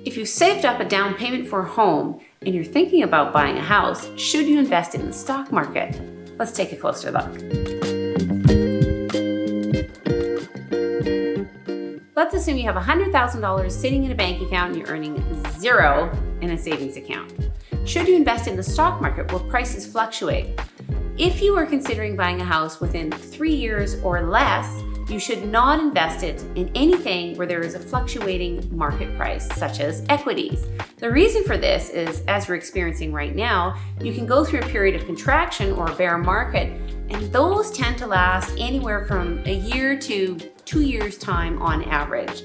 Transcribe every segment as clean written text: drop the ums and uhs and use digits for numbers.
If you saved up a down payment for a home and you're thinking about buying a house, should you invest in the stock market? Let's take a closer look. Let's assume you have $100,000 sitting in a bank account and you're earning $0 in a savings account. Should you invest in the stock market where prices fluctuate? If you are considering buying a house within 3 years or less, you should not invest it in anything where there is a fluctuating market price, such as equities. The reason for this is, as we're experiencing right now, you can go through a period of contraction or a bear market, and those tend to last anywhere from a year to 2 years' time on average.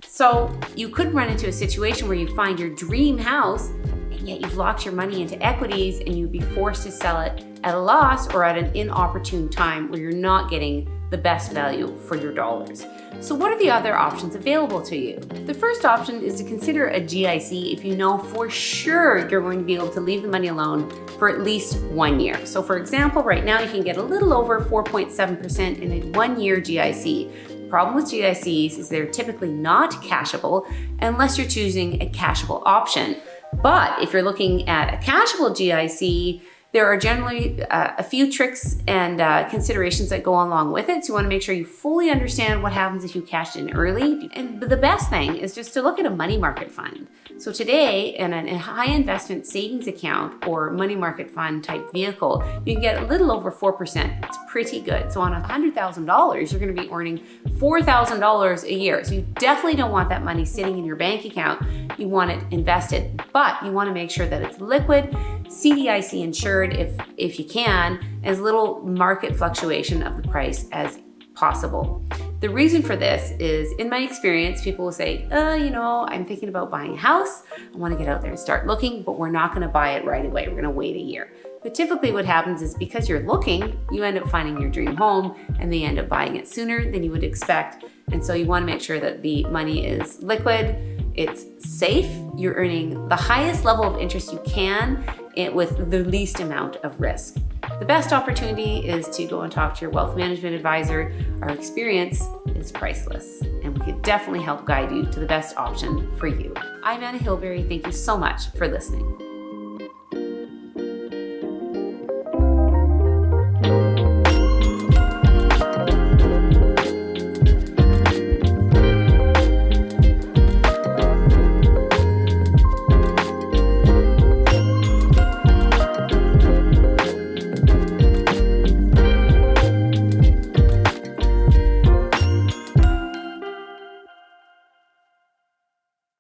So you could run into a situation where you find your dream house, and yet you've locked your money into equities and you'd be forced to sell it at a loss or at an inopportune time where you're not getting the best value for your dollars. So what are the other options available to you? The first option is to consider a GIC if you know for sure you're going to be able to leave the money alone for at least 1 year. So for example, right now you can get a little over 4.7% in a 1-year GIC. The problem with GICs is they're typically not cashable unless you're choosing a cashable option. But if you're looking at a cashable GIC, there are generally a few tricks and considerations that go along with it. So you want to make sure you fully understand what happens if you cash in early. And the best thing is just to look at a money market fund. So today, in a high investment savings account or money market fund type vehicle, you can get a little over 4%. It's pretty good. So on $100,000, you're going to be earning $4,000 a year. So you definitely don't want that money sitting in your bank account. You want it invested, but you want to make sure that it's liquid, CDIC insured if you can, as little market fluctuation of the price as possible. The reason for this is, in my experience, people will say, I'm thinking about buying a house. I want to get out there and start looking, but we're not going to buy it right away. We're going to wait a year. But typically what happens is because you're looking, you end up finding your dream home and they end up buying it sooner than you would expect. And so you want to make sure that the money is liquid, it's safe, you're earning the highest level of interest you can with the least amount of risk. The best opportunity is to go and talk to your wealth management advisor. Our experience is priceless, and we can definitely help guide you to the best option for you. I'm Hilberry. Thank you so much for listening.